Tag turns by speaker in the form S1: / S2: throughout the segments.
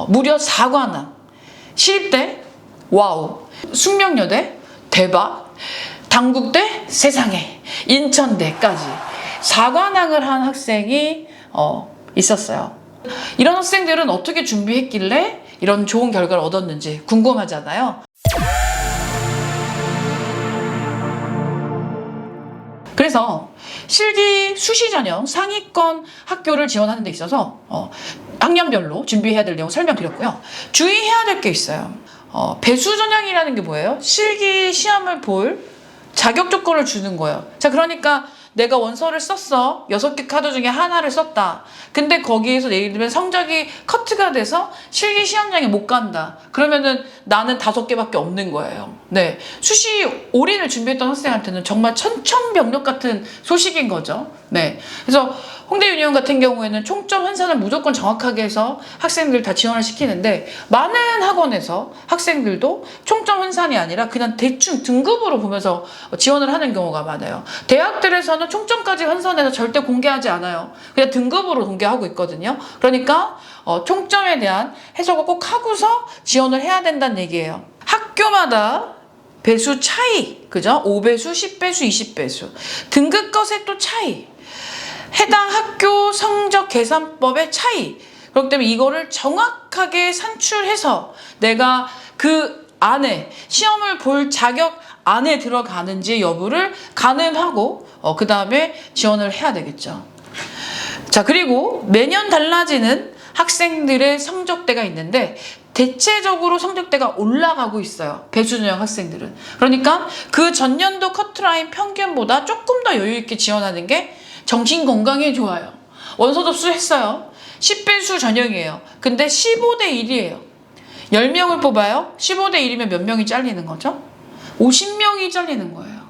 S1: 무려 4관왕, 시립대 와우, 숙명여대 대박, 당국대 세상에, 인천대까지 4관왕을 한 학생이 있었어요. 이런 학생들은 어떻게 준비했길래 이런 좋은 결과를 얻었는지 궁금하잖아요. 그래서 실기 수시 전형 상위권 학교를 지원하는 데 있어서 학년별로 준비해야 될 내용 설명드렸고요. 주의해야 될 게 있어요. 배수 전형이라는 게 뭐예요? 실기 시험을 볼 자격 조건을 주는 거예요. 자, 그러니까 내가 원서를 썼어. 6개 카드 중에 하나를 썼다. 근데 거기에서 예를 들면 성적이 커트가 돼서 실기 시험장에 못 간다. 그러면은 나는 5개밖에 없는 거예요. 네. 수시 올인을 준비했던 학생한테는 정말 천천병력 같은 소식인 거죠. 네. 그래서 홍대 유니온 같은 경우에는 총점 환산을 무조건 정확하게 해서 학생들 다 지원을 시키는데, 많은 학원에서 학생들도 총점 환산이 아니라 그냥 대충 등급으로 보면서 지원을 하는 경우가 많아요. 대학들에서는 총점까지 환산해서 절대 공개하지 않아요. 그냥 등급으로 공개하고 있거든요. 그러니까 총점에 대한 해석을 꼭 하고서 지원을 해야 된다는 얘기예요. 학교마다 배수 차이, 그죠? 5배수, 10배수, 20배수. 등급것의 또 차이. 해당 학교 성적 계산법의 차이. 그렇기 때문에 이거를 정확하게 산출해서 내가 그 안에 시험을 볼 자격 안에 들어가는지 여부를 가늠하고 그 다음에 지원을 해야 되겠죠. 자, 그리고 매년 달라지는 학생들의 성적대가 있는데 대체적으로 성적대가 올라가고 있어요. 배수전형 학생들은. 그러니까 그 전년도 커트라인 평균보다 조금 더 여유 있게 지원하는 게 정신 건강에 좋아요. 원서 접수했어요. 10배수 전형이에요. 근데 15대 1이에요. 10명을 뽑아요. 15대 1이면 몇 명이 잘리는 거죠? 50명이 잘리는 거예요.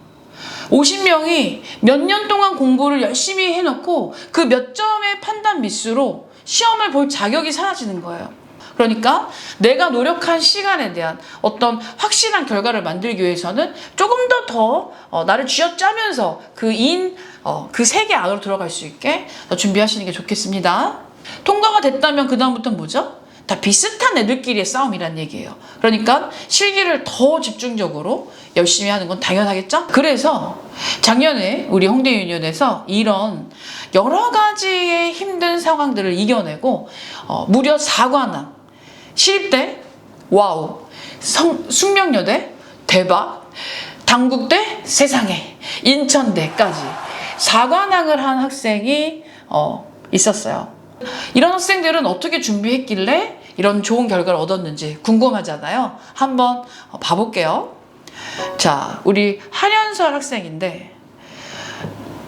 S1: 50명이 몇 년 동안 공부를 열심히 해놓고 그 몇 점의 판단 미스로 시험을 볼 자격이 사라지는 거예요. 그러니까 내가 노력한 시간에 대한 어떤 확실한 결과를 만들기 위해서는 조금 더 나를 쥐어짜면서 그 세계 안으로 들어갈 수 있게 준비하시는 게 좋겠습니다. 통과가 됐다면 그 다음부터는 뭐죠? 다 비슷한 애들끼리의 싸움이란 얘기예요. 그러니까 실기를 더 집중적으로 열심히 하는 건 당연하겠죠? 그래서 작년에 우리 홍대 유니온에서 이런 여러 가지의 힘든 상황들을 이겨내고 무려 4관왕, 시립대 와우, 숙명여대 대박, 당국대 세상에, 인천대까지 4관왕을 한 학생이 있었어요. 이런 학생들은 어떻게 준비했길래 이런 좋은 결과를 얻었는지 궁금하잖아요. 한번 봐볼게요. 자, 우리 한현설 학생인데,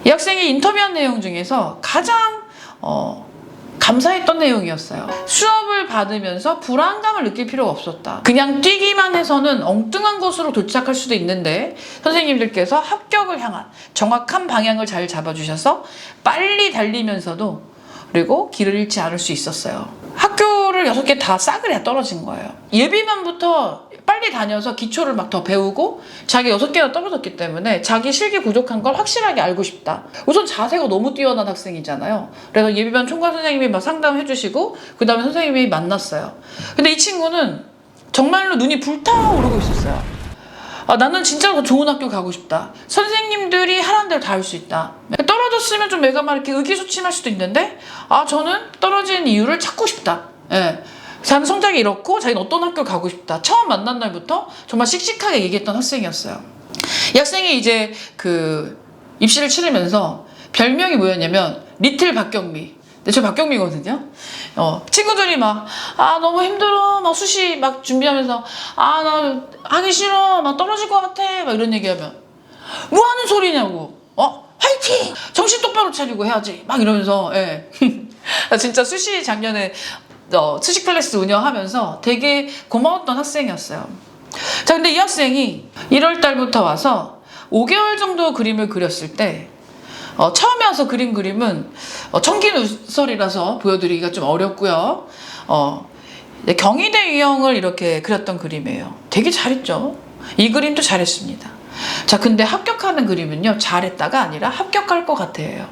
S1: 이 학생이 인터뷰한 내용 중에서 가장 감사했던 내용이었어요. 수업을 받으면서 불안감을 느낄 필요가 없었다. 그냥 뛰기만 해서는 엉뚱한 곳으로 도착할 수도 있는데 선생님들께서 합격을 향한 정확한 방향을 잘 잡아주셔서 빨리 달리면서도 그리고 길을 잃지 않을 수 있었어요. 학교를 6개 다 싸그리 떨어진 거예요. 예비반부터 빨리 다녀서 기초를 막 더 배우고 자기 6개나 떨어졌기 때문에 자기 실기 부족한 걸 확실하게 알고 싶다. 우선 자세가 너무 뛰어난 학생이잖아요. 그래서 예비반 총괄 선생님이 막 상담해 주시고 그 다음에 선생님이 만났어요. 근데 이 친구는 정말로 눈이 불타오르고 있었어요. 나는 진짜 더 좋은 학교 가고 싶다. 선생님들이 하라는 대로 다 할 수 있다. 떨어졌으면 좀 내가 막 이렇게 의기소침할 수도 있는데 저는 떨어진 이유를 찾고 싶다. 예. 자는 성적이 이렇고 자기는 어떤 학교 가고 싶다. 처음 만난 날부터 정말 씩씩하게 얘기했던 학생이었어요. 이 학생이 이제 입시를 치르면서 별명이 뭐였냐면 리틀 박경미. 근데 저 박경미거든요. 친구들이 막 너무 힘들어 막 수시 막 준비하면서 나 하기 싫어 막 떨어질 것 같아 막 이런 얘기하면 뭐 하는 소리냐고. 화이팅! 정신 똑바로 차리고 해야지 막 이러면서. 예. 진짜 수시 작년에 수시 클래스 운영하면서 되게 고마웠던 학생이었어요. 자, 근데 이 학생이 1월 달부터 와서 5개월 정도 그림을 그렸을 때 처음에 와서 그린 그림은 청기누설이라서 보여드리기가 좀 어렵고요. 경희대 유형을 이렇게 그렸던 그림이에요. 되게 잘했죠. 이 그림도 잘했습니다. 자, 근데 합격하는 그림은요, 잘했다가 아니라 합격할 것 같아요.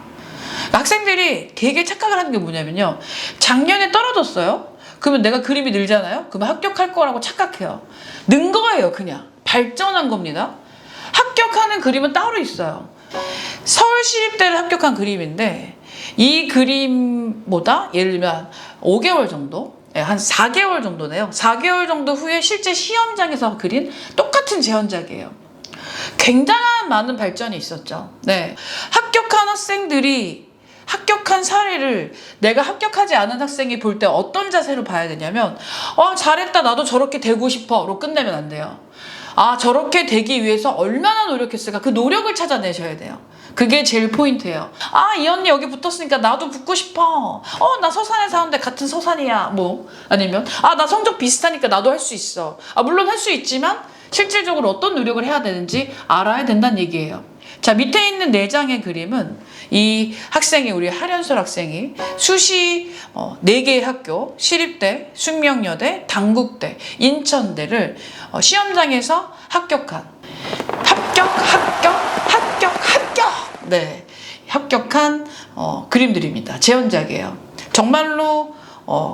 S1: 학생들이 되게 착각을 하는 게 뭐냐면요, 작년에 떨어졌어요. 그러면 내가 그림이 늘잖아요? 그러면 합격할 거라고 착각해요. 는 거예요, 그냥. 발전한 겁니다. 합격하는 그림은 따로 있어요. 서울시립대를 합격한 그림인데 이 그림보다 예를 들면 5개월 정도, 한 4개월 정도네요. 4개월 정도 후에 실제 시험장에서 그린 똑같은 재현작이에요. 굉장한 많은 발전이 있었죠. 네. 합격한 학생들이 합격한 사례를 내가 합격하지 않은 학생이 볼 때 어떤 자세로 봐야 되냐면 잘했다 나도 저렇게 되고 싶어로 끝내면 안 돼요. 저렇게 되기 위해서 얼마나 노력했을까 그 노력을 찾아내셔야 돼요. 그게 제일 포인트예요. 이 언니 여기 붙었으니까 나도 붙고 싶어. 나 서산에 사는데 같은 서산이야. 뭐 아니면 나 성적 비슷하니까 나도 할 수 있어. 물론 할 수 있지만 실질적으로 어떤 노력을 해야 되는지 알아야 된다는 얘기예요. 자, 밑에 있는 4장의 그림은 이 학생이, 우리 하련솔 학생이 수시 4개의 학교, 시립대, 숙명여대, 당국대, 인천대를 시험장에서 합격한 네, 합격한 그림들입니다. 재현작이에요. 정말로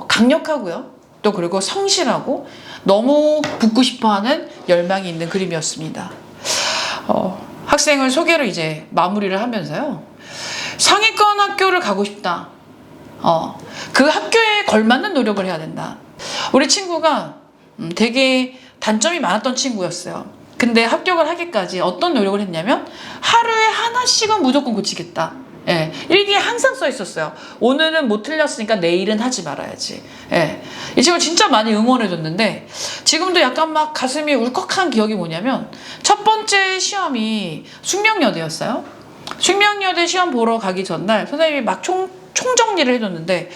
S1: 강력하고요. 또 그리고 성실하고 너무 붙고 싶어하는 열망이 있는 그림이었습니다. 학생을 소개로 이제 마무리를 하면서요. 상위권 학교를 가고 싶다. 그 학교에 걸맞는 노력을 해야 된다. 우리 친구가 되게 단점이 많았던 친구였어요. 근데 합격을 하기까지 어떤 노력을 했냐면 하루에 하나씩은 무조건 고치겠다. 예, 일기에 항상 써 있었어요. 오늘은 못 틀렸으니까 내일은 하지 말아야지. 예, 이 친구 진짜 많이 응원해줬는데 지금도 약간 막 가슴이 울컥한 기억이 뭐냐면 첫 번째 시험이 숙명여대였어요. 숙명여대 시험 보러 가기 전날 선생님이 막 총정리를 해줬는데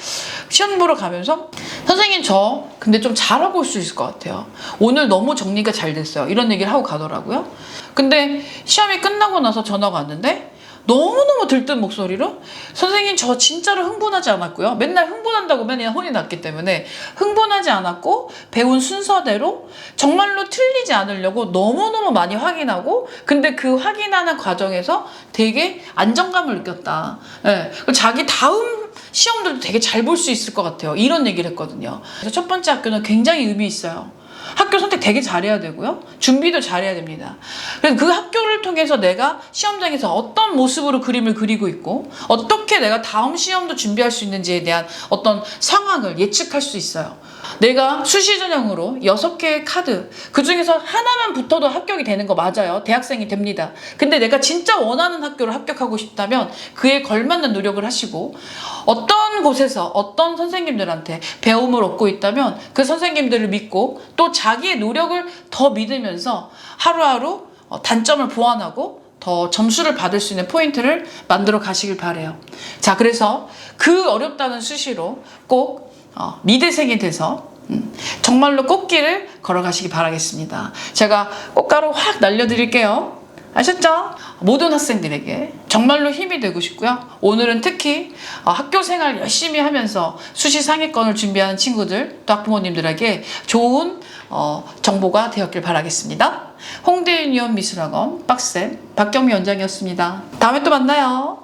S1: 시험 보러 가면서 선생님 저 근데 좀 잘하고 올 수 있을 것 같아요. 오늘 너무 정리가 잘 됐어요. 이런 얘기를 하고 가더라고요. 근데 시험이 끝나고 나서 전화가 왔는데 너무너무 들뜬 목소리로 선생님 저 진짜로 흥분하지 않았고요. 맨날 흥분한다고 맨날 혼이 났기 때문에 흥분하지 않았고 배운 순서대로 정말로 틀리지 않으려고 너무너무 많이 확인하고 근데 그 확인하는 과정에서 되게 안정감을 느꼈다. 네. 자기 다음 시험들도 되게 잘 볼 수 있을 것 같아요. 이런 얘기를 했거든요. 그래서 첫 번째 학교는 굉장히 의미 있어요. 학교 선택 되게 잘해야 되고요. 준비도 잘해야 됩니다. 그래서 그 학교를 통해서 내가 시험장에서 어떤 모습으로 그림을 그리고 있고 어떻게 내가 다음 시험도 준비할 수 있는지에 대한 어떤 상황을 예측할 수 있어요. 내가 수시 전형으로 6개의 카드 그 중에서 하나만 붙어도 합격이 되는 거 맞아요. 대학생이 됩니다. 근데 내가 진짜 원하는 학교를 합격하고 싶다면 그에 걸맞는 노력을 하시고 어떤 곳에서 어떤 선생님들한테 배움을 얻고 있다면 그 선생님들을 믿고 또 자기의 노력을 더 믿으면서 하루하루 단점을 보완하고 더 점수를 받을 수 있는 포인트를 만들어 가시길 바래요. 자, 그래서 그 어렵다는 수시로 꼭 미대생이 돼서 정말로 꽃길을 걸어가시기 바라겠습니다. 제가 꽃가루 확 날려드릴게요. 아셨죠? 모든 학생들에게 정말로 힘이 되고 싶고요. 오늘은 특히 학교 생활 열심히 하면서 수시 상위권을 준비하는 친구들 또 학부모님들에게 좋은 정보가 되었길 바라겠습니다. 홍대 유니온 미술학원 빡쌤 박경미 원장이었습니다. 다음에 또 만나요.